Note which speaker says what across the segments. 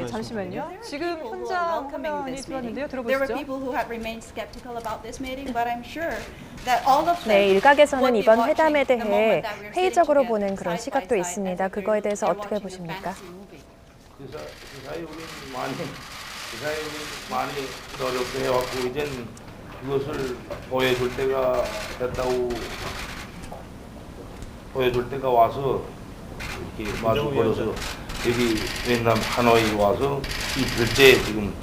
Speaker 1: 잠시만요. 지금 현장 화면이 들어왔는데요.
Speaker 2: There were
Speaker 1: 들어보시죠.
Speaker 2: people who had remained skeptical about this meeting, but I'm sure that all of them
Speaker 3: 네, 일각에서는
Speaker 2: would be
Speaker 3: 이번
Speaker 2: watching
Speaker 3: 회담에
Speaker 2: the
Speaker 3: 대해
Speaker 2: moment that we're sitting
Speaker 3: 회의적으로
Speaker 2: together,
Speaker 3: 보는 그런
Speaker 2: side
Speaker 3: 시각도
Speaker 2: by side,
Speaker 3: 있습니다.
Speaker 2: as if
Speaker 3: 그거에 대해서
Speaker 2: we're
Speaker 3: 어떻게
Speaker 2: watching a
Speaker 3: 보십니까?
Speaker 2: fantasy movie.
Speaker 4: 그사이 우리 많이 노력도 해왔고 이젠 그것을 보여줄 때가 됐다고 보여줄 때가 와서 이렇게 마주 걸어서 여기 베트남 하노이 와서 이틀째 지금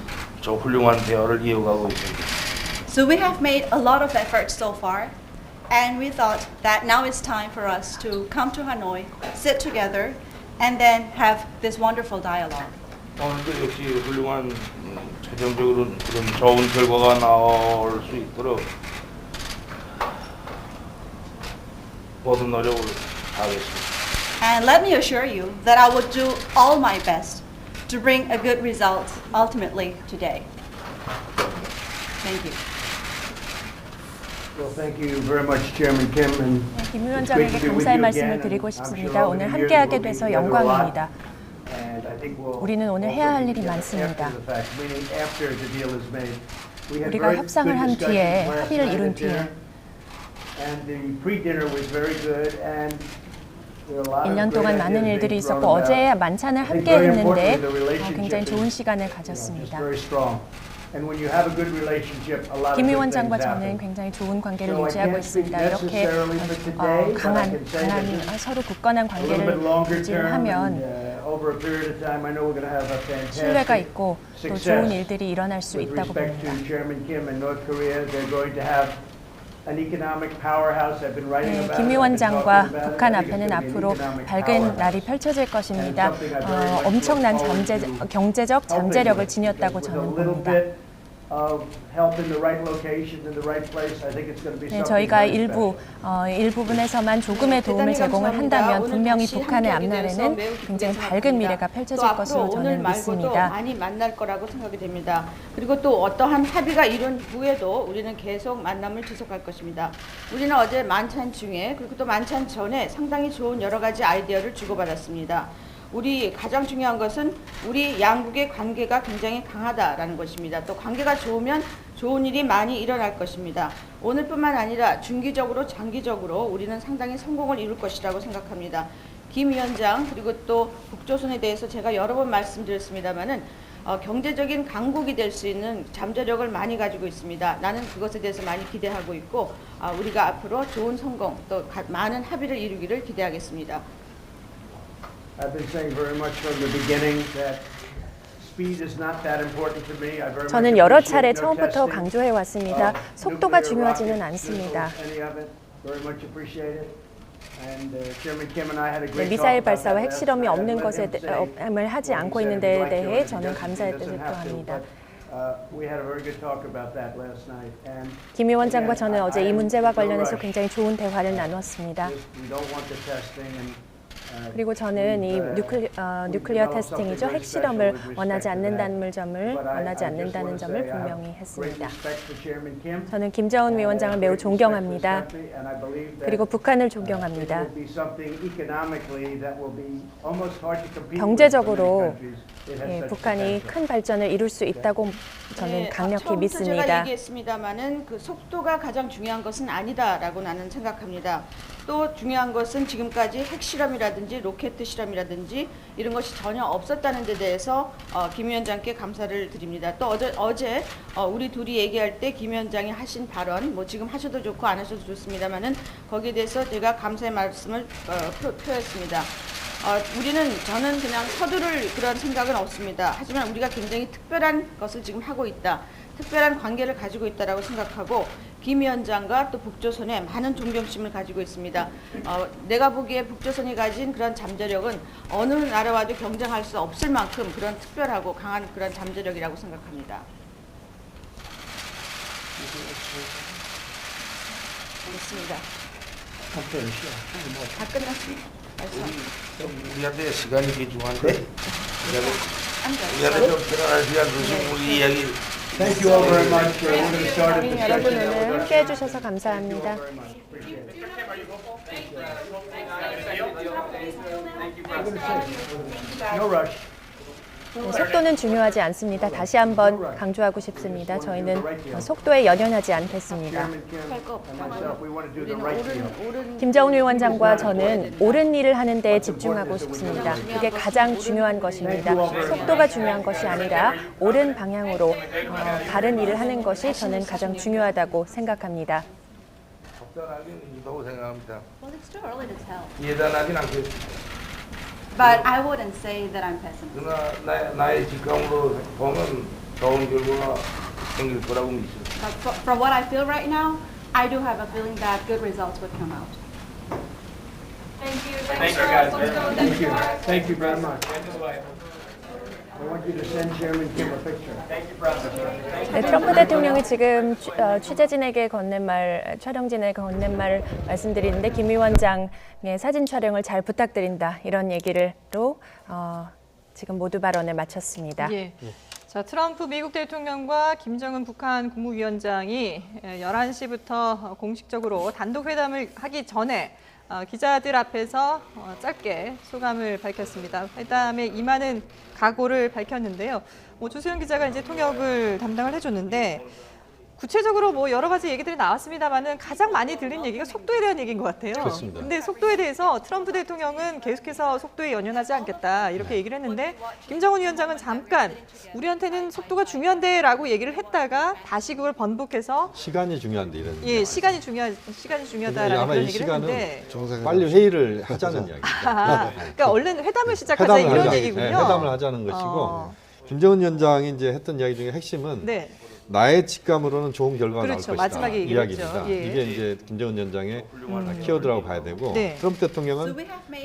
Speaker 4: 저 훌륭한 대화를 이어가고 있습니다.
Speaker 2: So we have made a lot of efforts so far, and we thought that now it's time for us to come to Hanoi, sit together, and then have this wonderful dialogue.
Speaker 4: 오늘도 역시 훌륭한 최종적으로 그런 좋은 결과가 나올 수 있도록 모든 노력을 하겠습니다.
Speaker 2: And let me assure you that I will do all my best to bring a good result ultimately today. Thank you.
Speaker 5: Well, thank you very much, Chairman Kim. And
Speaker 3: 김
Speaker 5: it's great
Speaker 3: 위원장에게
Speaker 5: to be with
Speaker 3: 감사의
Speaker 5: you
Speaker 3: 말씀을
Speaker 5: again,
Speaker 3: 드리고
Speaker 5: and I'm sure
Speaker 3: 싶습니다.
Speaker 5: over
Speaker 3: 오늘
Speaker 5: the years
Speaker 3: 함께하게
Speaker 5: we'll be
Speaker 3: 돼서
Speaker 5: together a lot.
Speaker 3: 영광입니다.
Speaker 5: And I think we'll
Speaker 3: 우리는 오늘
Speaker 5: also
Speaker 3: 해야 할
Speaker 5: be
Speaker 3: 일이
Speaker 5: together
Speaker 3: 많습니다.
Speaker 5: after the fact, meaning after the deal is made. We had
Speaker 3: 우리가
Speaker 5: very
Speaker 3: 협상을
Speaker 5: good
Speaker 3: 한
Speaker 5: discussions
Speaker 3: 뒤에
Speaker 5: last
Speaker 3: 합의를
Speaker 5: night
Speaker 3: 이룬
Speaker 5: at dinner, and the pre-dinner was very good, and there were a lot of
Speaker 3: 1년
Speaker 5: great
Speaker 3: 동안 많은
Speaker 5: ideas
Speaker 3: 일들이
Speaker 5: being thrown
Speaker 3: 있었고
Speaker 5: about.
Speaker 3: 어제 만찬을
Speaker 5: I think
Speaker 3: 함께
Speaker 5: very
Speaker 3: 했는데
Speaker 5: importantly, the relationship
Speaker 3: 굉장히 좋은
Speaker 5: is,
Speaker 3: 시간을
Speaker 5: just
Speaker 3: 가졌습니다.
Speaker 5: very strong. And when you have a good relationship, a lot of
Speaker 3: 김
Speaker 5: good
Speaker 3: 위원장과
Speaker 5: things
Speaker 3: 저는
Speaker 5: happen.
Speaker 3: 굉장히 좋은 관계를
Speaker 5: So I
Speaker 3: 유지하고
Speaker 5: can't speak
Speaker 3: 있습니다. 이렇게
Speaker 5: necessarily for today, but I
Speaker 3: 강한
Speaker 5: can say that this
Speaker 3: 서로 굳건한
Speaker 5: a little bit
Speaker 3: 관계를
Speaker 5: longer
Speaker 3: 유지를
Speaker 5: term,
Speaker 3: 하면
Speaker 5: and over a period of time, I know we're going to have a
Speaker 3: 신뢰가
Speaker 5: fantastic
Speaker 3: 있고 또
Speaker 5: success
Speaker 3: 좋은 일들이 일어날 수
Speaker 5: with
Speaker 3: 있다고
Speaker 5: respect
Speaker 3: 봅니다.
Speaker 5: to Chairman Kim and North Korea. They're going to have an economic powerhouse. I've been writing
Speaker 3: 네,
Speaker 5: about
Speaker 3: 김
Speaker 5: it. I've been
Speaker 3: 위원장과
Speaker 5: talking about it.
Speaker 3: 북한
Speaker 5: I think it's
Speaker 3: 앞에는
Speaker 5: going to be an
Speaker 3: 앞으로
Speaker 5: economic
Speaker 3: 밝은
Speaker 5: powerhouse.
Speaker 3: 날이 펼쳐질 것입니다.
Speaker 5: And something I very much
Speaker 3: 엄청난
Speaker 5: look forward to
Speaker 3: 경제적
Speaker 5: helping
Speaker 3: 잠재력을
Speaker 5: with,
Speaker 3: 지녔다고
Speaker 5: because with a
Speaker 3: 저는
Speaker 5: little
Speaker 3: 봅니다.
Speaker 5: bit of help in the right location, in the right place, I think it's going to be
Speaker 3: 네,
Speaker 5: something
Speaker 3: 저희가
Speaker 5: very special.
Speaker 3: 일부분에서만 조금의 도움을 제공을 한다면 분명히 북한의 앞날에는 굉장히 밝은 미래가 펼쳐질 것으로 저는
Speaker 6: 말고도
Speaker 3: 믿습니다.
Speaker 6: 많이 만날 거라고 생각이 됩니다. 그리고 또 어떠한 합의가 이룬 후에도 우리는 계속 만남을 지속할 것입니다. 우리는 어제 만찬 중에 그리고 또 만찬 전에 상당히 좋은 여러 가지 아이디어를 주고받았습니다. 우리 가장 중요한 것은 우리 양국의 관계가 굉장히 강하다라는 것입니다. 또 관계가 좋으면 좋은 일이 많이 일어날 것입니다. 오늘뿐만 아니라 중기적으로 장기적으로 우리는 상당히 성공을 이룰 것이라고 생각합니다. 김 위원장 그리고 또 북조선에 대해서 제가 여러 번 말씀드렸습니다마는 경제적인 강국이 될 수 있는 잠재력을 많이 가지고 있습니다. 나는 그것에 대해서 많이 기대하고 있고 우리가 앞으로 좋은 성공 또 많은 합의를 이루기를 기대하겠습니다.
Speaker 5: I've been saying very much from the beginning that speed is not that important to me. I very much
Speaker 3: 저는 여러 차례
Speaker 5: appreciate no
Speaker 3: 처음부터
Speaker 5: testing
Speaker 3: 강조해 왔습니다.
Speaker 5: of
Speaker 3: 속도가
Speaker 5: nuclear
Speaker 3: 중요하지는
Speaker 5: rockets,
Speaker 3: 않습니다.
Speaker 5: missiles, any of it. Very much appreciated. And Chairman Kim and I had a
Speaker 3: 네,
Speaker 5: great
Speaker 3: 미사일
Speaker 5: talk about
Speaker 3: 발사와
Speaker 5: that last
Speaker 3: 핵실험이
Speaker 5: night.
Speaker 3: 없는
Speaker 5: I've let
Speaker 3: 것에
Speaker 5: him say
Speaker 3: 을 하지
Speaker 5: what he
Speaker 3: 않고
Speaker 5: said.
Speaker 3: 있는
Speaker 5: If
Speaker 3: 데에
Speaker 5: he'd like to,
Speaker 3: 대해
Speaker 5: he
Speaker 3: 저는
Speaker 5: doesn't,
Speaker 3: 감사의
Speaker 5: he
Speaker 3: 뜻을
Speaker 5: doesn't have to,
Speaker 3: 표합니다.
Speaker 5: but we had a very good talk about that last night. And
Speaker 3: 김 위원장과 저는 어제 이 문제와 관련해서
Speaker 5: no
Speaker 3: 굉장히 좋은 대화를 나눴습니다.
Speaker 5: we don't want the testing and
Speaker 3: 그리고 저는 이 뉴클리어 테스팅이죠. 핵실험을 원하지 않는다는 점을 분명히 했습니다. 저는 김정은 위원장을 매우 존경합니다. 그리고 북한을 존경합니다. 경제적으로 북한이 큰 발전을 이룰 수 있다고 저는 강력히
Speaker 6: 처음부터 제가
Speaker 3: 믿습니다.
Speaker 6: 얘기했습니다마는 그 속도가 가장 중요한 것은 아니다라고 나는 생각합니다. 또 중요한 것은 지금까지 핵실험이라든지 로켓 실험이라든지 이런 것이 전혀 없었다는 데 대해서 김 위원장께 감사를 드립니다. 또 어제 우리 둘이 얘기할 때 김 위원장이 하신 발언 뭐 지금 하셔도 좋고 안 하셔도 좋습니다마는 거기에 대해서 제가 감사의 말씀을 표했습니다. 저는 그냥 서두를 그런 생각은 없습니다. 하지만 우리가 굉장히 특별한 것을 지금 하고 있다. 특별한 관계를 가지고 있다라고 생각하고 김 위원장과 또 북조선에 많은 존경심을 가지고 있습니다. 내가 보기에 북조선이 가진 그런 잠재력은 어느 나라와도 경쟁할 수 없을 만큼 그런 특별하고 강한 그런 잠재력이라고 생각합니다. 알겠습니다. 다 끝났습니다.
Speaker 4: 우리한테 시간이 귀중한데 우리한테 좀 들어갈 시간 주시고 우리 이야기.
Speaker 5: Thank you all very much. We're going to start a discussion
Speaker 3: 여러분
Speaker 5: now with
Speaker 3: 오늘
Speaker 5: our
Speaker 3: 함께 해주셔서 감사합니다.
Speaker 5: No rush.
Speaker 3: 네, 속도는 중요하지 않습니다. 다시 한번 강조하고 싶습니다. 저희는 속도에 연연하지 않겠습니다. 김정은 위원장과 저는 옳은 일을 하는 데 집중하고 싶습니다. 그게 가장 중요한 것입니다. 속도가 중요한 것이 아니라 옳은 방향으로 바른 일을 하는 것이 저는 가장 중요하다고 생각합니다.
Speaker 4: 적절하긴 있다고 생각합니다.
Speaker 2: Well, it's too early to tell.
Speaker 4: 예단하진 않겠습니다.
Speaker 2: But I wouldn't say that I'm pessimistic.
Speaker 4: 그러나 나의 직감으로 보면 좋은 결과가 생길 거라고 믿습니다.
Speaker 2: But from what I feel right now, I do have a feeling that good results would come out.
Speaker 5: Thank you. Thank you very much. I want you to send Chairman Kim a picture.
Speaker 3: 네, 트럼프 대통령이 지금 취재진에게 건넨 말, 촬영진에게 건넨 말을 말씀드리는데 김 위원장의 사진 촬영을 잘 부탁드린다 이런 얘기로 지금 모두 발언을 마쳤습니다.
Speaker 1: 예. 자, 트럼프 미국 대통령과 김정은 북한 국무위원장이 11시부터 공식적으로 단독 회담을 하기 전에 기자들 앞에서 짧게 소감을 밝혔습니다. 회담에 임하는 각오를 밝혔는데요. 조수영 기자가 이제 통역을 담당을 해줬는데 구체적으로 여러 가지 얘기들이 나왔습니다만은 가장 많이 들린 얘기가 속도에 대한 얘기인 것 같아요.
Speaker 7: 그렇습니다.
Speaker 1: 근데 속도에 대해서 트럼프 대통령은 계속해서 속도에 연연하지 않겠다 이렇게 얘기를 했는데 김정은 위원장은 잠깐 우리한테는 속도가 중요한데라고 얘기를 했다가 다시 그걸 번복해서
Speaker 7: 시간이 중요한데 이런.
Speaker 1: 예, 시간이 중요하다라는
Speaker 7: 아마
Speaker 1: 그런
Speaker 7: 이
Speaker 1: 얘기를
Speaker 7: 시간은
Speaker 1: 했는데
Speaker 7: 빨리 회의를 하자는 이야기입니다.
Speaker 1: 그러니까 얼른 회담을 시작하자
Speaker 7: 회담을
Speaker 1: 이런
Speaker 7: 하자.
Speaker 1: 얘기군요.
Speaker 7: 네, 회담을 하자는 것이고 김정은 위원장이 이제 했던 이야기 중에 핵심은
Speaker 1: 네.
Speaker 7: 나의 직감으로는 좋은 결과가
Speaker 1: 그렇죠.
Speaker 7: 나올 것이다.
Speaker 1: 마지막에 얘기했죠.
Speaker 7: 이야기입니다.
Speaker 1: 예.
Speaker 7: 이게 이제 김정은 위원장의 키워드라고 봐야 되고
Speaker 1: 네.
Speaker 7: 트럼프 대통령은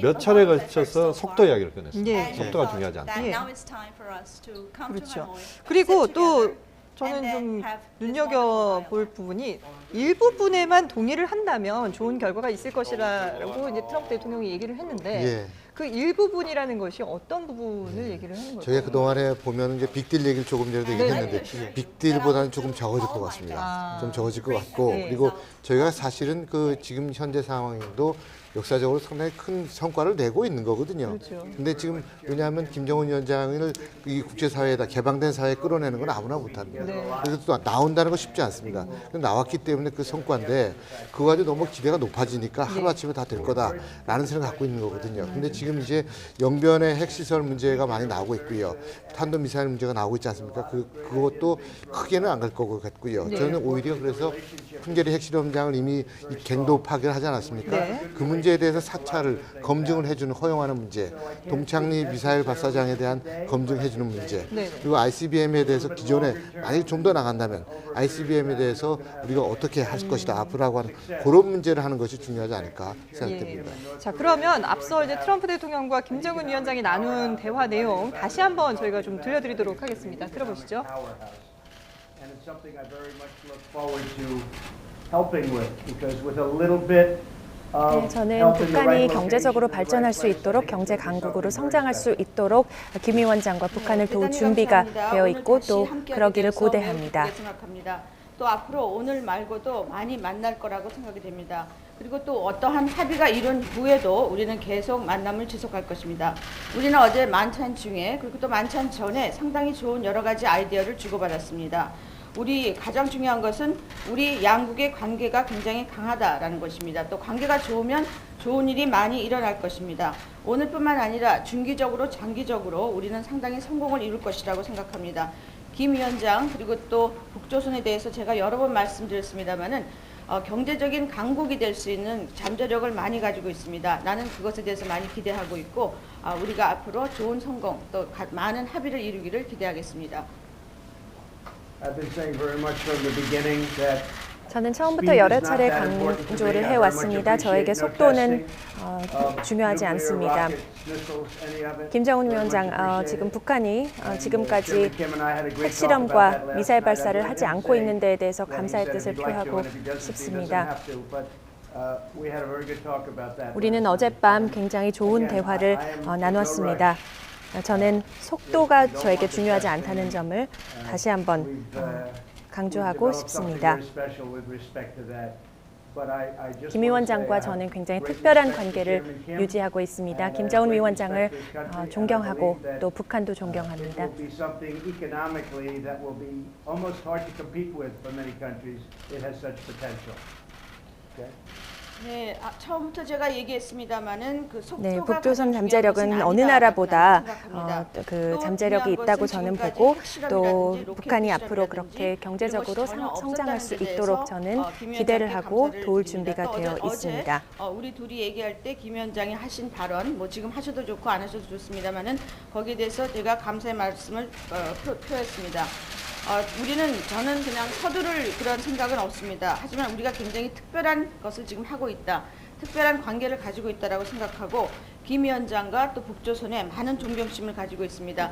Speaker 7: 몇 차례에 걸쳐서 속도 이야기를 꺼냈습니다.
Speaker 1: 예.
Speaker 7: 속도가 중요하지 않다.
Speaker 1: 예.
Speaker 2: 그렇죠.
Speaker 1: 그렇죠. 그리고 또 저는 좀 눈여겨볼 부분이 일부분에만 동의를 한다면 좋은 결과가 있을 것이라고 이제 트럼프 대통령이 얘기를 했는데
Speaker 8: 예.
Speaker 1: 그 일부분이라는 것이 어떤 부분을 얘기를 하는 걸까요?
Speaker 8: 저희가 그동안에 보면 이제 빅딜 얘기를 조금 전에도 얘기했는데 빅딜보다는 조금 적어질 것 같습니다. 좀 적어질 것 같고
Speaker 1: 네.
Speaker 8: 그리고 저희가 사실은 그 지금 현재 상황도 역사적으로 상당히 큰 성과를 내고 있는 거거든요.
Speaker 1: 그렇죠.
Speaker 8: 근데 지금 왜냐하면 김정은 위원장을 이 국제사회에다 개방된 사회에 끌어내는 건 아무나 못합니다.
Speaker 1: 네.
Speaker 8: 그래서 또 나온다는 거 쉽지 않습니다. 나왔기 때문에 그 성과인데 그거 가지고 너무 기대가 높아지니까 하루아침에 다 될 거다라는 생각을 갖고 있는 거거든요. 근데 지금 이제 영변의 핵시설 문제가 많이 나오고 있고요. 탄도미사일 문제가 나오고 있지 않습니까? 그것도 크게는 안 갈 거고 같고요. 저는 오히려 그래서 풍계리 핵실험장을 이미 이 갱도 파괴를 하지 않았습니까?
Speaker 1: 네.
Speaker 8: 그 문제에 대해서 사찰을 검증을 해주는 허용하는 문제, 동창리 미사일 발사장에 대한 검증해주는 문제,
Speaker 1: 네.
Speaker 8: 그리고 ICBM에 대해서 기존에 만약에 좀 더 나간다면 ICBM에 대해서 우리가 어떻게 할 것이다 앞으로 하는 그런 문제를 하는 것이 중요하지 않을까 생각됩니다.
Speaker 1: 자, 그러면 앞서 이제 트럼프 대통령과 김정은 위원장이 나눈 대화 내용 다시 한번 저희가 좀 들려드리도록 하겠습니다. 들어보시죠.
Speaker 5: And it's something I very much look forward to helping with, because with a little bit
Speaker 3: 네, 저는 북한이 경제적으로 발전할 수 있도록 경제 강국으로 성장할 수 있도록 김 위원장과 북한을 도울 준비가 되어 있고 또 그러기를 고대합니다.
Speaker 6: 생각합니다. 또 앞으로 오늘 말고도 많이 만날 거라고 생각이 됩니다. 그리고 또 어떠한 합의가 이룬 후에도 우리는 계속 만남을 지속할 것입니다. 우리는 어제 만찬 중에 그리고 또 만찬 전에 상당히 좋은 여러 가지 아이디어를 주고받았습니다. 우리 가장 중요한 것은 우리 양국의 관계가 굉장히 강하다라는 것입니다. 또 관계가 좋으면 좋은 일이 많이 일어날 것입니다. 오늘뿐만 아니라 중기적으로 장기적으로 우리는 상당히 성공을 이룰 것이라고 생각합니다. 김 위원장 그리고 또 북조선에 대해서 제가 여러 번 말씀드렸습니다마는 경제적인 강국이 될 수 있는 잠재력을 많이 가지고 있습니다. 나는 그것에 대해서 많이 기대하고 있고 우리가 앞으로 좋은 성공 또 많은 합의를 이루기를 기대하겠습니다.
Speaker 5: I've been saying very much from the beginning that
Speaker 3: 저는 처음부터 여러 차례 강조를 해왔습니다. 저에게 속도는 중요하지 않습니다. 김정은 위원장, 지금 북한이 지금까지 핵실험과 미사일 발사를 하지 않고 있는 데에 대해서 감사의 뜻을 표하고 싶습니다. 우리는 어젯밤 굉장히 좋은 대화를 나눴습니다. 저는 속도가 저에게 중요하지 않다는 점을 다시 한번 강조하고 싶습니다. 김 위원장과 저는 굉장히 특별한 관계를 유지하고 있습니다. 김정은 위원장을 존경하고 또 북한도 존경합니다.
Speaker 6: 네, 처음부터 제가 얘기했습니다마는 그 속도가
Speaker 3: 네, 북조선
Speaker 6: 가장
Speaker 3: 잠재력은
Speaker 6: 중요한
Speaker 3: 어느
Speaker 6: 것은
Speaker 3: 나라보다
Speaker 6: 아니다라고 생각합니다.
Speaker 3: 그
Speaker 6: 또
Speaker 3: 잠재력이
Speaker 6: 중요한
Speaker 3: 있다고
Speaker 6: 것은
Speaker 3: 저는
Speaker 6: 지금까지
Speaker 3: 보고
Speaker 6: 핵실험이라든지
Speaker 3: 또
Speaker 6: 로켓
Speaker 3: 북한이 앞으로
Speaker 6: 실험이라든지
Speaker 3: 그렇게
Speaker 6: 이런
Speaker 3: 경제적으로
Speaker 6: 것이 전혀
Speaker 3: 성장할 수
Speaker 6: 없었다는 데
Speaker 3: 있도록
Speaker 6: 대해서
Speaker 3: 저는
Speaker 6: 김
Speaker 3: 기대를
Speaker 6: 위원장께
Speaker 3: 하고
Speaker 6: 감사를
Speaker 3: 도울
Speaker 6: 드립니다.
Speaker 3: 준비가
Speaker 6: 또
Speaker 3: 되어
Speaker 6: 어제
Speaker 3: 있습니다.
Speaker 6: 우리 둘이 얘기할 때 김 위원장이 하신 발언, 뭐 지금 하셔도 좋고 안 하셔도 좋습니다만은 거기에 대해서 제가 감사의 말씀을 표했습니다. 저는 그냥 서두를 그런 생각은 없습니다. 하지만 우리가 굉장히 특별한 것을 지금 하고 있다. 특별한 관계를 가지고 있다라고 생각하고 김 위원장과 또 북조선에 많은 존경심을 가지고 있습니다.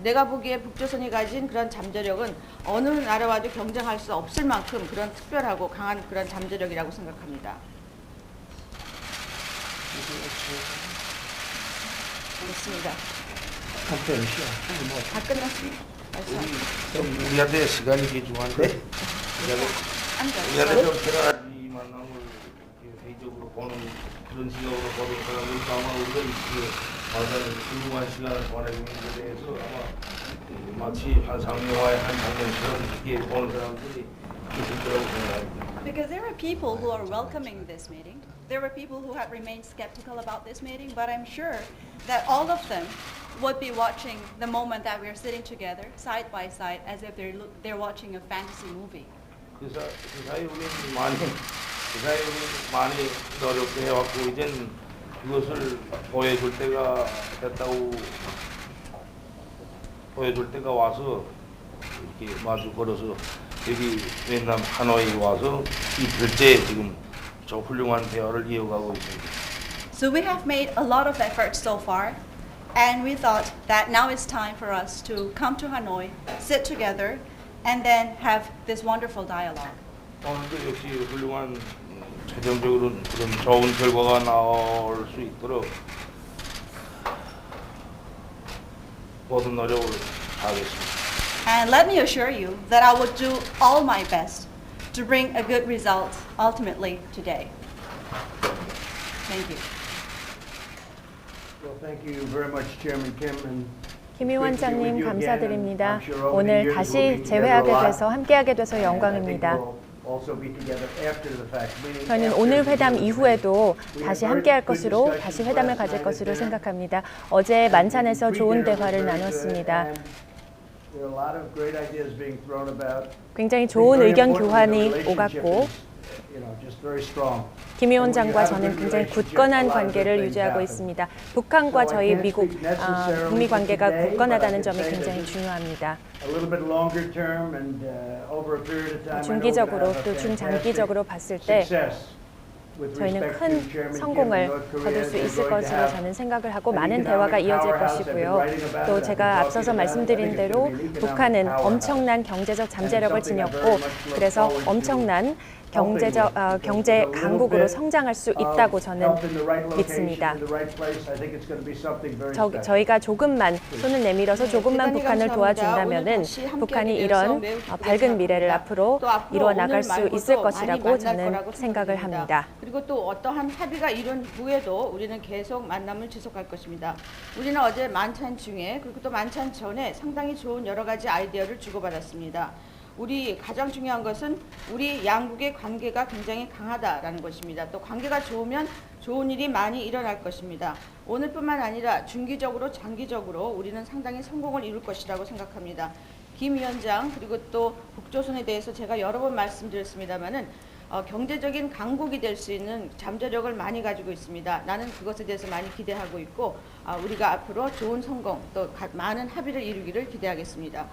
Speaker 6: 내가 보기에 북조선이 가진 그런 잠재력은 어느 나라와도 경쟁할 수 없을 만큼 그런 특별하고 강한 그런 잠재력이라고 생각합니다. 됐습니다. 다 끝났습니다.
Speaker 4: 우리한테 시간이 귀중한데 우리한테 좀 편안한 이 만남을 이렇게 회의적으로 보는 그런 시각으로 보는 사람들이 아마 우리가 이렇게 와서 훌륭한 시간을 보내고 있는 데 대해서 아마 마치 환상영화의 한 장면처럼 이렇게 보는 사람들이 있을 거라고 생각합니다.
Speaker 2: Because there are people who are welcoming this meeting. There were people who have remained skeptical about this meeting, but I'm sure that all of them would be watching the moment that we're sitting together, side by side, as if they're watching a fantasy movie.
Speaker 4: 그 사이 우리는 많이 노력해 왔고 이젠 그것을 보여줄 때가 됐다고 보여줄 때가 와서 이렇게 마주 걸어서 여기 베트남 하노이 와서 이틀째 지금 저 훌륭한 대화를 이어가고 있습니다.
Speaker 2: So we have made a lot of efforts so far, and we thought that now it's time for us to come to Hanoi, sit together, and then have this wonderful dialogue.
Speaker 4: 오늘도 역시 훌륭한 최종적으로 그런 좋은 결과가 나올 수 있도록 모든 노력을 다하겠습니다.
Speaker 2: And let me assure you that I will do all my best to bring a good result ultimately today. Thank you.
Speaker 5: Well, thank you very much, Chairman Kim. And
Speaker 3: 김 위원장님 감사드립니다. 오늘 다시 재회하게 돼서 함께하게 돼서 영광입니다. 저는 오늘 회담 이후에도 다시 함께할 것으로 다시 회담을 가질 것으로 생각합니다. 어제 만찬에서 좋은 대화를 나눴습니다. 굉장히 좋은 의견 교환이 오갔고 김 위원장과 저는 굉장히 굳건한 관계를 유지하고 있습니다. 북한과 저희 미국 북미 관계가 굳건하다는 점이 굉장히 중요합니다. 중기적으로 또 중장기적으로 봤을 때 저희는 큰 성공을 거둘 수 있을 것으로 저는 생각을 하고 많은 대화가 이어질 것이고요. 또 제가 앞서서 말씀드린 대로 북한은 엄청난 경제적 잠재력을 지녔고 그래서 엄청난 경제 강국으로 성장할 수 있다고 저는 믿습니다. 저희가 조금만 손을 내밀어서 조금만 북한을 도와준다면은 북한이 이런 밝은 미래를 앞으로 이루어 나갈 수 있을 것이라고 저는 생각을 합니다.
Speaker 6: 그리고 또 어떠한 합의가 이룬 후에도 우리는 계속 만남을 지속할 것입니다. 우리는 어제 만찬 중에 그리고 또 만찬 전에 상당히 좋은 여러 가지 아이디어를 주고받았습니다. 우리 가장 중요한 것은 우리 양국의 관계가 굉장히 강하다라는 것입니다. 또 관계가 좋으면 좋은 일이 많이 일어날 것입니다. 오늘뿐만 아니라 중기적으로 장기적으로 우리는 상당히 성공을 이룰 것이라고 생각합니다. 김 위원장 그리고 또 북조선에 대해서 제가 여러 번 말씀드렸습니다마는 경제적인 강국이 될 수 있는 잠재력을 많이 가지고 있습니다. 나는 그것에 대해서 많이 기대하고 있고 우리가 앞으로 좋은 성공 또 많은 합의를 이루기를 기대하겠습니다.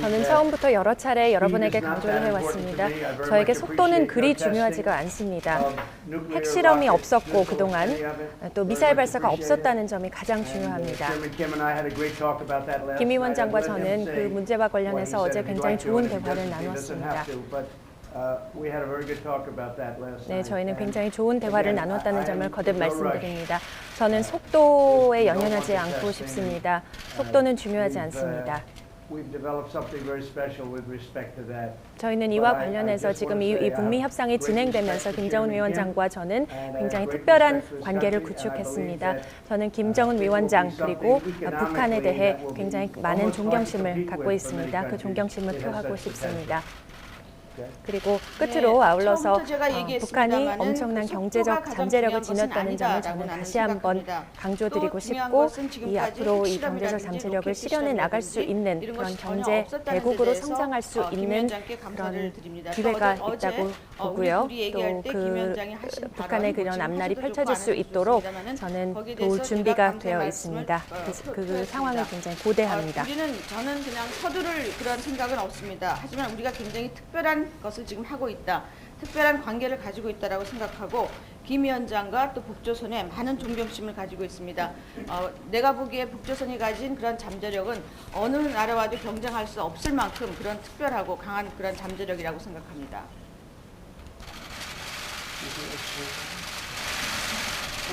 Speaker 3: 저는 처음부터 여러 차례 여러분에게 강조를 해왔습니다. 저에게 속도는 그리 중요하지가 않습니다. 핵실험이 없었고 그동안 또 미사일 발사가 없었다는 점이 가장 중요합니다. 김 위원장과 저는 그 문제와 관련해서 어제 굉장히 좋은 대화를 나눴습니다. 네, 저희는 굉장히 좋은 대화를 나눴다는 점을 거듭 말씀드립니다. 저는 속도에 연연하지 않고 싶습니다. 속도는 중요하지 않습니다.
Speaker 5: we've developed something very special with respect to that.
Speaker 3: 저희는 이와 관련해서 지금 이 북미 협상이 진행되면서 김정은 위원장과 저는 굉장히 특별한 관계를 구축했습니다. 저는 김정은 위원장 그리고 북한에 대해 굉장히 많은 존경심을 갖고 있습니다. 그 존경심을 표하고 싶습니다. 그리고 끝으로 아울러서
Speaker 6: 처음부터 제가 얘기했습니다마는
Speaker 3: 북한이 엄청난
Speaker 6: 그
Speaker 3: 경제적
Speaker 6: 속도가
Speaker 3: 잠재력을
Speaker 6: 가장
Speaker 3: 지녔다는 점을
Speaker 6: 중요한
Speaker 3: 저는
Speaker 6: 것은
Speaker 3: 다시 한번
Speaker 6: 아니다라고
Speaker 3: 강조드리고
Speaker 6: 또 중요한
Speaker 3: 싶고
Speaker 6: 것은
Speaker 3: 이
Speaker 6: 지금까지
Speaker 3: 앞으로 이
Speaker 6: 핵실험이라든지
Speaker 3: 경제적 잠재력을
Speaker 6: 로켓
Speaker 3: 실현해 나갈 수
Speaker 6: 실험이라든지
Speaker 3: 있는
Speaker 6: 이런
Speaker 3: 그런
Speaker 6: 것이 전혀
Speaker 3: 경제
Speaker 6: 없었다는 데
Speaker 3: 대국으로
Speaker 6: 대해서
Speaker 3: 성장할 수
Speaker 6: 김
Speaker 3: 있는
Speaker 6: 위원장께 감사를
Speaker 3: 그런
Speaker 6: 드립니다.
Speaker 3: 기회가
Speaker 6: 어제
Speaker 3: 있다고 보고요.
Speaker 6: 우리 얘기할
Speaker 3: 또
Speaker 6: 때 김
Speaker 3: 그
Speaker 6: 위원장이 하신
Speaker 3: 북한의
Speaker 6: 발언,
Speaker 3: 그런
Speaker 6: 지금
Speaker 3: 앞날이
Speaker 6: 하셔도
Speaker 3: 펼쳐질
Speaker 6: 좋고
Speaker 3: 수
Speaker 6: 안
Speaker 3: 있도록
Speaker 6: 해주셨습니다마는
Speaker 3: 저는
Speaker 6: 거기에
Speaker 3: 도울
Speaker 6: 대해서
Speaker 3: 준비가
Speaker 6: 제가 감사의
Speaker 3: 되어
Speaker 6: 말씀을,
Speaker 3: 있습니다. 그
Speaker 6: 표했습니다.
Speaker 3: 상황이 굉장히 고대합니다.
Speaker 6: 저는 그냥 서두를 그런 생각은 없습니다. 하지만 우리가 굉장히 특별한 것을 지금 하고 있다. 특별한 관계를 가지고 있다라고 생각하고 김 위원장과 또 북조선에 많은 존경심을 가지고 있습니다. 내가 보기에 북조선이 가진 그런 잠재력은 어느 나라와도 경쟁할 수 없을 만큼 그런 특별하고 강한 그런 잠재력이라고 생각합니다.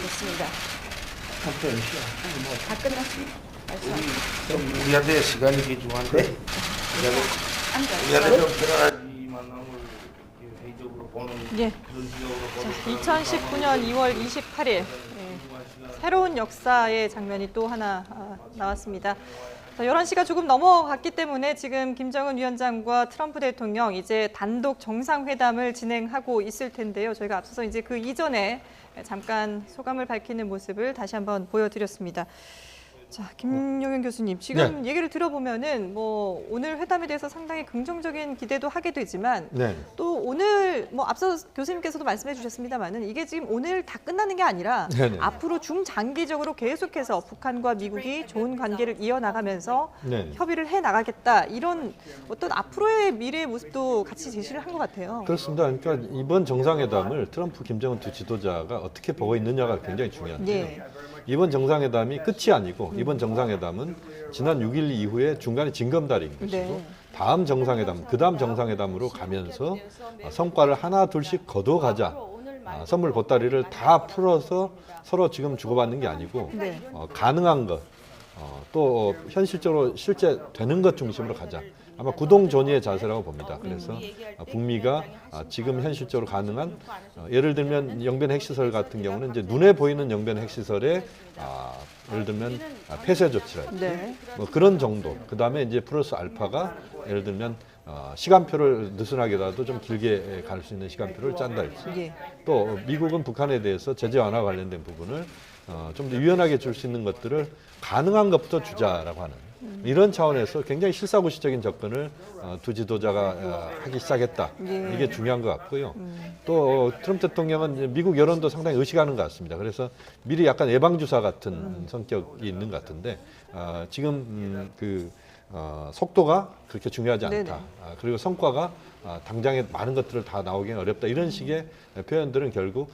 Speaker 6: 됐습니다. 다 끝났습니다. 말씀하십시오.
Speaker 4: 우리한테 시간이 귀중한데 우리한테 좀 편안하게 만남을 이렇게 회의적으로 보는
Speaker 1: 예.
Speaker 4: 그런 시각으로 보는
Speaker 1: 2019년 2월 28일 새로운 역사의 장면이 또 하나 나왔습니다. 11시가 조금 넘어갔기 때문에 지금 김정은 위원장과 트럼프 대통령 이제 단독 정상회담을 진행하고 있을 텐데요. 저희가 앞서서 이제 그 이전에 잠깐 소감을 밝히는 모습을 다시 한번 보여드렸습니다. 자, 김용현 교수님, 지금 얘기를 들어보면은 뭐 오늘 회담에 대해서 상당히 긍정적인 기대도 하게 되지만 또 오늘 뭐 앞서 교수님께서도 말씀해 주셨습니다만은 이게 지금 오늘 다 끝나는 게 아니라 앞으로 중장기적으로 계속해서 북한과 미국이 좋은 관계를 이어나가면서 협의를 해 나가겠다 이런 어떤 앞으로의 미래의 모습도 같이 제시를 한 것 같아요.
Speaker 7: 그렇습니다. 그러니까 이번 정상회담을 트럼프, 김정은 두 지도자가 어떻게 보고 있느냐가 굉장히 중요한데요. 이번 정상회담이 끝이 아니고 이번 정상회담은 지난 6.12 이후에 중간에 징검다리인 것이고 다음 정상회담, 그 다음 정상회담으로 가면서 성과를 하나 둘씩 거둬가자. 선물 보따리를 다 풀어서 서로 지금 주고받는 게 아니고 가능한 것, 또 현실적으로 실제 되는 것 중심으로 가자. 아마 구동존의의 자세라고 봅니다. 그래서 북미가 지금 현실적으로 가능한 예를 들면 영변 핵시설 같은 경우는 이제 눈에 보이는 영변 핵시설에 예를 들면 폐쇄 조치랄지 뭐 그런 정도. 그 다음에 이제 플러스 알파가 예를 들면 시간표를 느슨하게라도 좀 길게 갈 수 있는 시간표를 짠달지. 또 미국은 북한에 대해서 제재 완화 관련된 부분을 좀 더 유연하게 줄 수 있는 것들을 가능한 것부터 주자라고 하는 이런 차원에서 굉장히 실사구시적인 접근을 두 지도자가 하기 시작했다. 이게 중요한 것 같고요. 또 트럼프 대통령은 미국 여론도 상당히 의식하는 것 같습니다. 그래서 미리 약간 예방주사 같은 성격이 있는 것 같은데 지금 속도가 그렇게 중요하지 않다. 그리고 성과가 당장에 많은 것들을 다 나오기는 어렵다. 이런 식의 표현들은 결국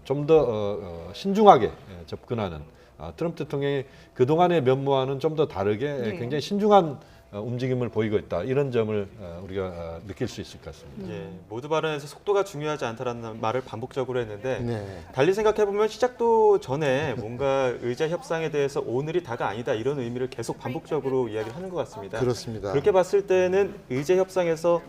Speaker 7: 좀 더 신중하게 접근하는 트럼프 대통령이 그동안의 면모와는 좀 더 다르게 굉장히 신중한 움직임을 보이고 있다. 이런 점을 우리가 느낄 수 있을 것 같습니다.
Speaker 9: 모두 발언에서 속도가 중요하지 않다라는 말을 반복적으로 했는데 달리 생각해보면 시작도 전에 뭔가 의자 협상에 대해서 오늘이 다가 아니다 이런 의미를 계속 반복적으로 이야기를 하는 것 같습니다.
Speaker 8: 그렇습니다.
Speaker 9: 그렇게 봤을 때는 의제 협상에서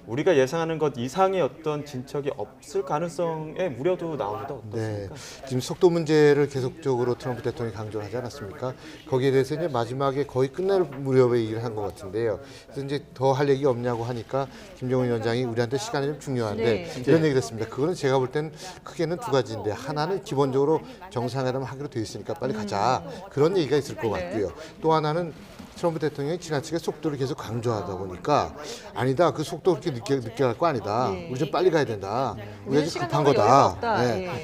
Speaker 9: 우리가 예상하는 것 이상의 어떤 진척이 없을 가능성의 우려도 나오는데 어떻습니까?
Speaker 8: 지금 속도 문제를 계속적으로 트럼프 대통령이 강조를 하지 않았습니까? 거기에 대해서 이제 마지막에 거의 끝날 무렵에 얘기를 한 것 같은데요. 그래서 이제 더 할 얘기 없냐고 하니까 김정은 위원장이 우리한테 시간이 좀 중요한데 이런 얘기를 했습니다. 그거는 제가 볼 땐 크게는 두 가지인데 하나는 기본적으로 정상회담 하기로 돼 있으니까 빨리 가자. 그런 얘기가 있을 것 같고요. 또 하나는 트럼프 대통령이 지나치게 속도를 계속 강조하다 보니까 아니다. 그 속도 그렇게 늦게 갈 거 아니다. 우리 좀 빨리 가야 된다. 우리가 좀 급한 거다.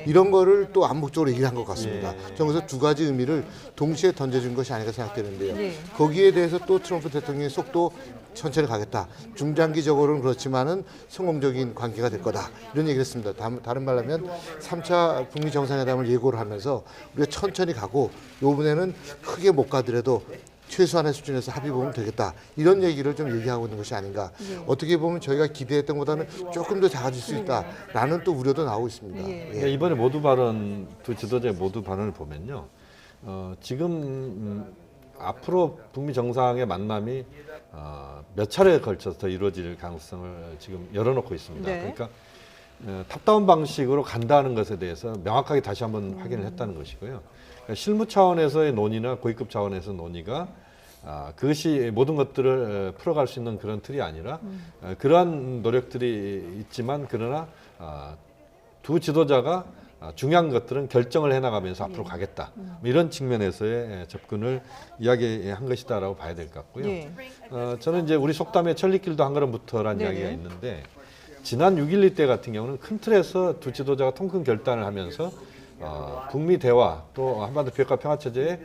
Speaker 8: 이런 거를 또 암묵적으로 얘기를 한 것 같습니다. 저는 그래서 두 가지 의미를 동시에 던져준 것이 아닌가 생각되는데요. 거기에 대해서 또 트럼프 대통령의 속도 천천히 가겠다. 중장기적으로는 그렇지만은 성공적인 관계가 될 거다. 이런 얘기를 했습니다. 다른 말로 하면 3차 북미 정상회담을 예고를 하면서 우리가 천천히 가고 이번에는 크게 못 가더라도 최소한의 수준에서 합의 보면 되겠다. 이런 얘기를 좀 얘기하고 있는 것이 아닌가. 어떻게 보면 저희가 기대했던 것보다는 조금 더 작아질 수 있다라는 또 우려도 나오고 있습니다.
Speaker 7: 이번에 두 지도자의 모두 발언을 보면요. 지금 앞으로 북미 정상의 만남이 몇 차례에 걸쳐서 더 이루어질 가능성을 지금 열어놓고 있습니다.
Speaker 1: 네.
Speaker 7: 그러니까 탑다운 방식으로 간다는 것에 대해서 명확하게 다시 한번 확인을 했다는 것이고요. 그러니까 실무 차원에서의 논의나 고위급 차원에서 논의가 그것이 모든 것들을 풀어갈 수 있는 그런 틀이 아니라 그러한 노력들이 있지만 그러나 두 지도자가 중요한 것들은 결정을 해나가면서 앞으로 가겠다. 이런 측면에서의 접근을 이야기한 것이다라고 봐야 될 것 같고요.
Speaker 1: 예.
Speaker 7: 저는 이제 우리 속담에 천리길도 한 걸음부터라는
Speaker 1: 네네.
Speaker 7: 이야기가 있는데 지난 6.12 때 같은 경우는 큰 틀에서 두 지도자가 통큰 결단을 하면서 북미 대화 또 한반도 비핵화 평화 체제의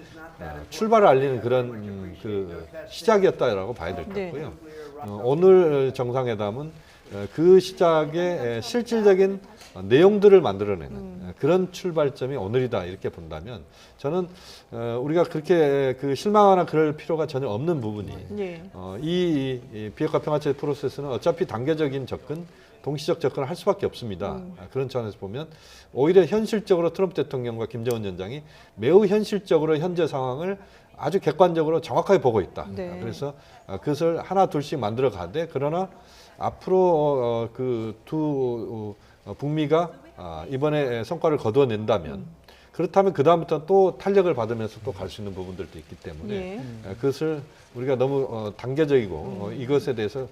Speaker 7: 출발을 알리는 그런 그 시작이었다라고 봐야 될 것
Speaker 1: 네.
Speaker 7: 같고요. 오늘 정상회담은 그 시작의 실질적인 내용들을 만들어내는 그런 출발점이 오늘이다 이렇게 본다면 저는 우리가 그렇게 그 실망하거나 그럴 필요가 전혀 없는 부분이
Speaker 1: 예.
Speaker 7: 이 비핵화 평화체제 프로세스는 어차피 단계적인 접근, 동시적 접근을 할 수밖에 없습니다. 그런 차원에서 보면 오히려 현실적으로 트럼프 대통령과 김정은 위원장이 매우 현실적으로 현재 상황을 아주 객관적으로 정확하게 보고 있다.
Speaker 1: 네.
Speaker 7: 그래서 그것을 하나 둘씩 만들어 가되 그러나 앞으로 그 두 북미가 이번에 성과를 거두어낸다면 그렇다면 그 다음부터 또 탄력을 받으면서 또 갈 수 있는 부분들도 있기 때문에
Speaker 1: 예.
Speaker 7: 그것을 우리가 너무 단계적이고 이것에 대해서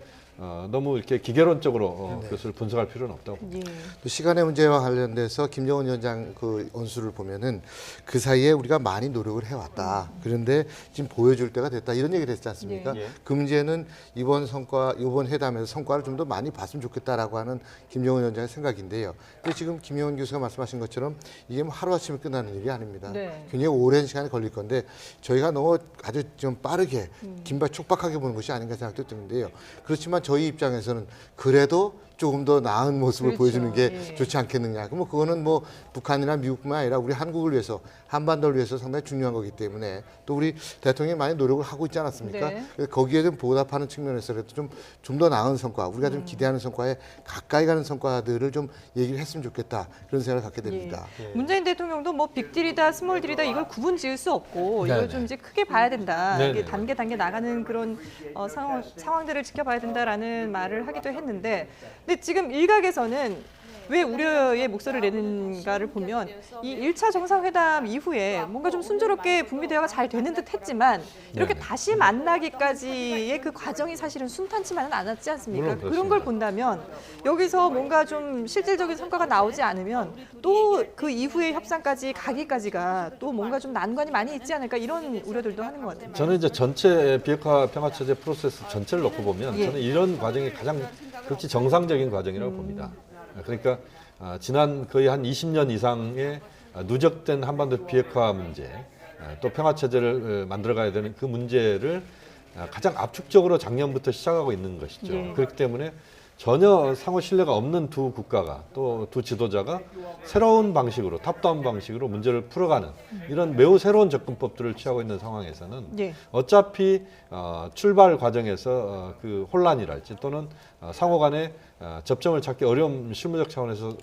Speaker 7: 너무 이렇게 기계론적으로 그것을 분석할 필요는 없다고 봅니다.
Speaker 1: 예.
Speaker 8: 또 시간의 문제와 관련돼서 김정은 위원장 그 언수를 보면은 그 사이에 우리가 많이 노력을 해왔다. 그런데 지금 보여줄 때가 됐다. 이런 얘기를 했지 않습니까?
Speaker 9: 예.
Speaker 8: 그 문제는 이번 회담에서 성과를 좀 더 많이 봤으면 좋겠다라고 하는 김정은 위원장의 생각인데요. 근데 지금 김영훈 교수가 말씀하신 것처럼 이게 뭐 하루아침에 끝나는 일이 아닙니다.
Speaker 1: 네.
Speaker 8: 굉장히 오랜 시간이 걸릴 건데 저희가 너무 아주 좀 빠르게 긴박 촉박하게 보는 것이 아닌가 생각도 드는데요. 그렇지만 저희 입장에서는 그래도 조금 더 나은 모습을
Speaker 1: 그렇죠.
Speaker 8: 보여주는 게
Speaker 1: 예.
Speaker 8: 좋지 않겠느냐. 그럼 그거는 뭐 북한이나 미국뿐만 아니라 우리 한국을 위해서 한반도를 위해서 상당히 중요한 거기 때문에 또 우리 대통령이 많이 노력을 하고 있지 않았습니까?
Speaker 1: 네.
Speaker 8: 그래서 거기에 좀 보답하는 측면에서라도 좀 더 나은 성과, 우리가 좀 기대하는 성과에 가까이 가는 성과들을 좀 얘기를 했으면 좋겠다. 그런 생각을 갖게 됩니다.
Speaker 1: 문재인 대통령도 뭐 빅딜이다, 스몰딜이다 이걸 구분 지을 수 없고 이걸 좀 이제 크게 봐야 된다.
Speaker 7: 네네.
Speaker 1: 이게 단계 나가는 그런 상황들을 지켜봐야 된다라는 말을 하기도 했는데, 근데 지금 일각에서는 왜 우려의 목소리를 내는가를 보면 이 1차 정상회담 이후에 뭔가 좀 순조롭게 북미 대화가 잘 되는 듯 했지만 이렇게 다시 만나기까지의 그 과정이 사실은 순탄치만은 않았지 않습니까?
Speaker 7: 물론
Speaker 1: 그런 걸 본다면 여기서 뭔가 좀 실질적인 성과가 나오지 않으면 또 그 이후의 협상까지 가기까지가 또 뭔가 좀 난관이 많이 있지 않을까 이런 우려들도 하는 것 같아요.
Speaker 7: 저는 이제 전체 비핵화 평화체제 프로세스 전체를 놓고 보면
Speaker 1: 예.
Speaker 7: 저는 이런 과정이 가장 극히 정상적인 과정이라고 봅니다. 그러니까 지난 거의 한 20년 이상의 누적된 한반도 비핵화 문제, 또 평화체제를 만들어가야 되는 그 문제를 가장 압축적으로 작년부터 시작하고 있는 것이죠.
Speaker 1: 예.
Speaker 7: 그렇기 때문에 전혀 상호 신뢰가 없는 두 국가가 또 두 지도자가 새로운 방식으로 탑다운 방식으로 문제를 풀어가는 이런 매우 새로운 접근법들을 취하고 있는 상황에서는
Speaker 1: 예.
Speaker 7: 어차피 출발 과정에서 그 혼란이랄지 또는 상호 간에 접점을 찾기 어려운 실무적 차원에서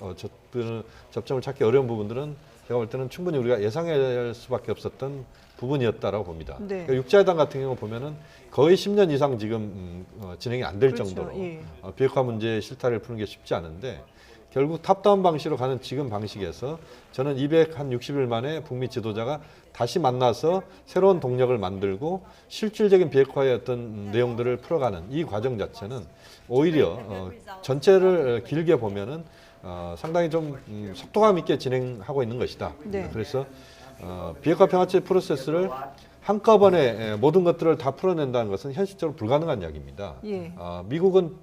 Speaker 7: 접점을 찾기 어려운 부분들은 제가 볼 때는 충분히 우리가 예상할 수밖에 없었던 부분이었다라고 봅니다.
Speaker 1: 네.
Speaker 7: 그러니까 육자회담 같은 경우 보면은 거의 10년 이상 지금 진행이 안 될
Speaker 1: 그렇죠.
Speaker 7: 정도로
Speaker 1: 예.
Speaker 7: 비핵화 문제의 실타래를 푸는 게 쉽지 않은데 결국 탑다운 방식으로 가는 지금 방식에서 저는 260일 만에 북미 지도자가 다시 만나서 새로운 동력을 만들고 실질적인 비핵화의 어떤 내용들을 풀어가는 이 과정 자체는 오히려 전체를 길게 보면은 상당히 좀 속도감 있게 진행하고 있는 것이다.
Speaker 1: 네.
Speaker 7: 그래서 비핵화 평화체제 프로세스를 한꺼번에 모든 것들을 다 풀어낸다는 것은 현실적으로 불가능한 이야기입니다.
Speaker 1: 예.
Speaker 7: 미국은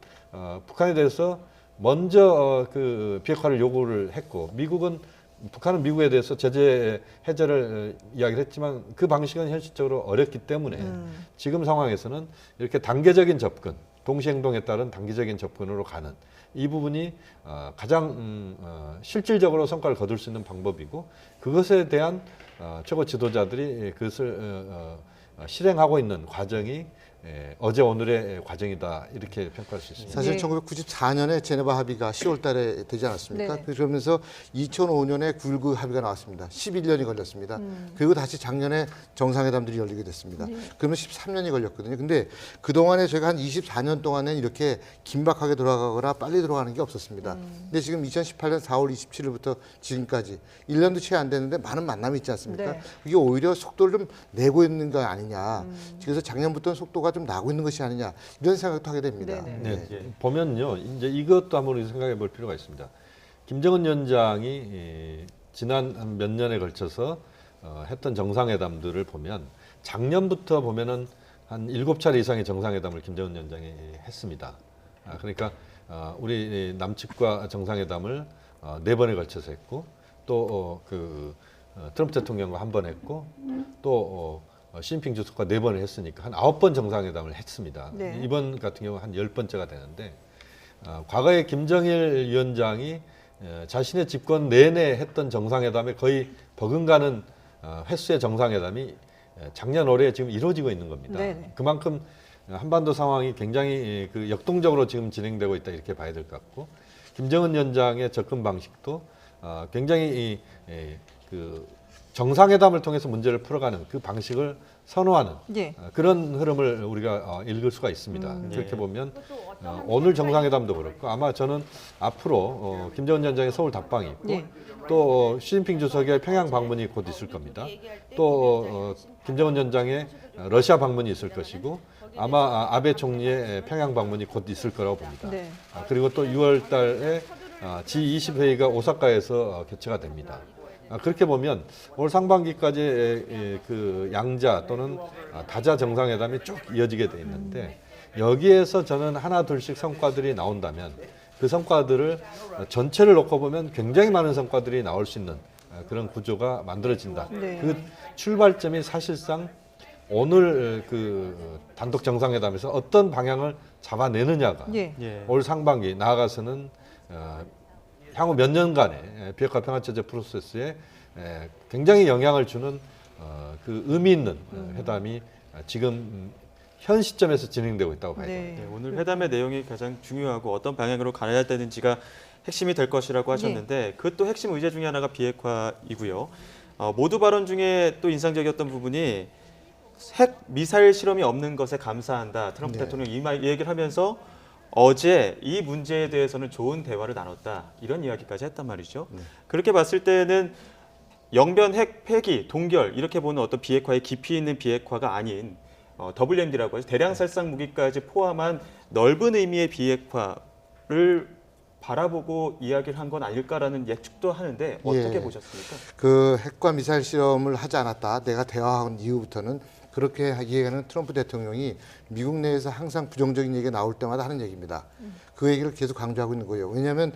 Speaker 7: 북한에 대해서 먼저 그 비핵화를 요구를 했고 북한은 미국에 대해서 제재 해제를 이야기를 했지만 그 방식은 현실적으로 어렵기 때문에 지금 상황에서는 이렇게 단계적인 접근, 동시행동에 따른 단계적인 접근으로 가는 이 부분이 가장 실질적으로 성과를 거둘 수 있는 방법이고 그것에 대한 최고 지도자들이 그것을 실행하고 있는 과정이 어제 오늘의 과정이다 이렇게 평가할 수 있습니다.
Speaker 8: 사실
Speaker 1: 네.
Speaker 8: 1994년에 제네바 합의가 10월 달에 되지 않았습니까?
Speaker 1: 네.
Speaker 8: 그러면서 2005년에 9.19 합의가 나왔습니다. 11년이 걸렸습니다. 그리고 다시 작년에 정상회담들이 열리게 됐습니다. 그러면 13년이 걸렸거든요. 근데 그동안에 저희가 한 24년 동안에 이렇게 긴박하게 돌아가거나 빨리 돌아가는 게 없었습니다. 근데 지금 2018년 4월 27일부터 지금까지 1년도 채 안 됐는데 많은 만남이 있지 않습니까?
Speaker 1: 네.
Speaker 8: 그게 오히려 속도를 좀 내고 있는 거 아니냐. 그래서 작년부터는 속도가 좀 나고 있는 것이 아니냐. 이런 생각도 하게 됩니다.
Speaker 1: 네네.
Speaker 7: 네, 보면요, 이제 이것도 한번 우리 생각해 볼 필요가 있습니다. 김정은 위원장이 지난 한 몇 년에 걸쳐서 했던 정상회담들을 보면 작년부터 보면은 한 7차례 이상의 정상회담을 김정은 위원장이 했습니다. 그러니까 우리 남측과 정상회담을 4번에 걸쳐서 했고 또 트럼프 대통령과 한 번 했고 또 시진핑 주석과 4번을 했으니까 한 9번 정상회담을 했습니다.
Speaker 1: 네.
Speaker 7: 이번 같은 경우 한 10번째가 되는데 과거에 김정일 위원장이 자신의 집권 내내 했던 정상회담에 거의 버금가는 횟수의 정상회담이 작년 올해 지금 이루어지고 있는 겁니다.
Speaker 1: 네네.
Speaker 7: 그만큼 한반도 상황이 굉장히 그 역동적으로 지금 진행되고 있다 이렇게 봐야 될 것 같고 김정은 위원장의 접근 방식도 굉장히 그 정상회담을 통해서 문제를 풀어가는 그 방식을 선호하는
Speaker 1: 예.
Speaker 7: 그런 흐름을 우리가 읽을 수가 있습니다. 그렇게 보면 오늘 정상회담도 그렇고 아마 저는 앞으로 김정은 위원장의 서울 답방이 있고
Speaker 1: 예.
Speaker 7: 또 시진핑 주석의 평양 방문이 곧 있을 겁니다. 또 김정은 위원장의 러시아 방문이 있을 것이고 아마 아베 총리의 평양 방문이 곧 있을 거라고 봅니다.
Speaker 1: 네.
Speaker 7: 그리고 또 6월 달에 G20 회의가 오사카에서 개최가 됩니다. 그렇게 보면 올 상반기까지 그 양자 또는 다자 정상회담이 쭉 이어지게 돼 있는데 여기에서 저는 하나 둘씩 성과들이 나온다면 그 성과들을 전체를 놓고 보면 굉장히 많은 성과들이 나올 수 있는 그런 구조가 만들어진다.
Speaker 1: 네.
Speaker 7: 그 출발점이 사실상 오늘 그 단독 정상회담에서 어떤 방향을 잡아내느냐가
Speaker 1: 예.
Speaker 9: 예.
Speaker 7: 올 상반기 나아가서는 향후 몇 년간의 비핵화 평화체제 프로세스에 굉장히 영향을 주는 그 의미 있는 회담이 지금 현 시점에서 진행되고 있다고 봐야 됩니다.
Speaker 1: 네.
Speaker 9: 네, 오늘 회담의 내용이 가장 중요하고 어떤 방향으로 가야 되는지가 핵심이 될 것이라고 하셨는데 그것도 핵심 의제 중에 하나가 비핵화이고요. 모두 발언 중에 또 인상적이었던 부분이 핵 미사일 실험이 없는 것에 감사한다. 트럼프
Speaker 8: 네.
Speaker 9: 대통령이 이 얘기를 하면서 어제 이 문제에 대해서는 좋은 대화를 나눴다. 이런 이야기까지 했단 말이죠. 그렇게 봤을 때는 영변 핵 폐기, 동결 이렇게 보는 어떤 비핵화의 깊이 있는 비핵화가 아닌 WMD라고 해서 대량 살상 무기까지 포함한 넓은 의미의 비핵화를 바라보고 이야기를 한 건 아닐까라는 예측도 하는데 어떻게
Speaker 8: 예.
Speaker 9: 보셨습니까?
Speaker 8: 그 핵과 미사일 실험을 하지 않았다. 내가 대화한 이후부터는 그렇게 이야기하는 트럼프 대통령이 미국 내에서 항상 부정적인 얘기가 나올 때마다 하는 얘기입니다. 그 얘기를 계속 강조하고 있는 거예요. 왜냐하면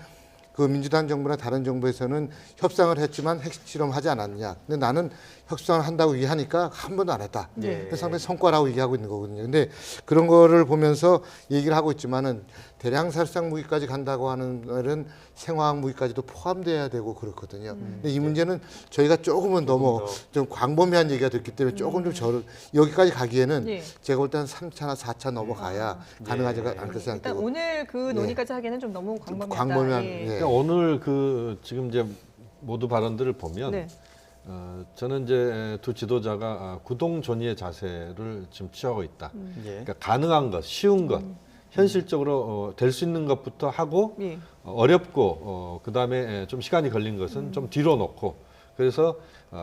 Speaker 8: 그 민주당 정부나 다른 정부에서는 협상을 했지만 핵 실험하지 않았냐. 근데 나는 협상을 한다고 얘기하니까 한 번도 안 했다.
Speaker 9: 네.
Speaker 8: 그래서 상당히 성과라고 얘기하고 있는 거거든요. 근데 그런 거를 보면서 얘기를 하고 있지만은 대량 살상 무기까지 간다고 하는 말은 생화학 무기까지도 포함돼야 되고 그렇거든요. 근데 이 문제는 저희가 조금은 너무 좀 광범위한 얘기가 됐기 때문에 조금 좀 저를 여기까지 가기에는
Speaker 1: 예.
Speaker 8: 제가 볼 때는 3차나 4차 넘어가야 가능하지 않을까
Speaker 1: 일단
Speaker 8: 생각되고.
Speaker 1: 오늘 그 논의까지 하기에는 좀 너무 광범위하다.
Speaker 8: 광범위한,
Speaker 1: 예.
Speaker 8: 예.
Speaker 7: 그러니까 오늘 그 지금 이제 모두 발언들을 보면
Speaker 1: 네.
Speaker 7: 저는 이제 두 지도자가 구동존의의 자세를 지금 취하고 있다.
Speaker 9: 예.
Speaker 7: 그러니까 가능한 것, 쉬운 것, 현실적으로 될 수 있는 것부터 하고
Speaker 1: 예.
Speaker 7: 어렵고 그다음에 좀 시간이 걸린 것은 좀 뒤로 놓고 그래서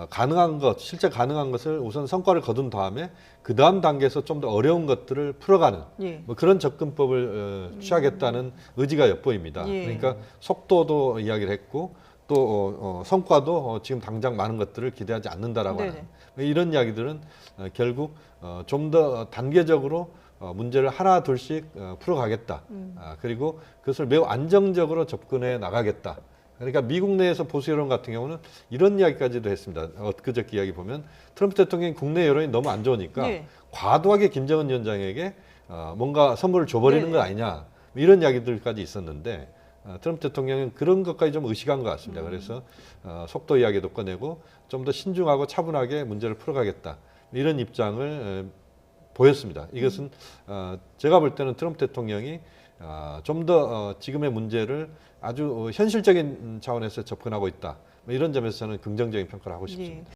Speaker 7: 가능한 것, 실제 가능한 것을 우선 성과를 거둔 다음에 그 다음 단계에서 좀 더 어려운 것들을 풀어가는
Speaker 1: 예.
Speaker 7: 뭐 그런 접근법을 취하겠다는 의지가 엿보입니다.
Speaker 1: 예.
Speaker 7: 그러니까 속도도 이야기를 했고 또 성과도 지금 당장 많은 것들을 기대하지 않는다라고
Speaker 1: 네네.
Speaker 7: 하는 이런 이야기들은 결국 좀 더 단계적으로 문제를 하나 둘씩 풀어가겠다. 그리고 그것을 매우 안정적으로 접근해 나가겠다. 그러니까 미국 내에서 보수 여론 같은 경우는 이런 이야기까지도 했습니다. 엊그저께 이야기 보면 트럼프 대통령이 국내 여론이 너무 안 좋으니까
Speaker 1: 네.
Speaker 7: 과도하게 김정은 위원장에게 뭔가 선물을 줘버리는
Speaker 1: 네.
Speaker 7: 것 아니냐 이런 이야기들까지 있었는데 트럼프 대통령은 그런 것까지 좀 의식한 것 같습니다. 그래서 속도 이야기도 꺼내고 좀 더 신중하고 차분하게 문제를 풀어가겠다 이런 입장을 보였습니다. 이것은 제가 볼 때는 트럼프 대통령이 좀 더 지금의 문제를 아주 현실적인 차원에서 접근하고 있다. 뭐 이런 점에서는 긍정적인 평가를 하고 싶습니다.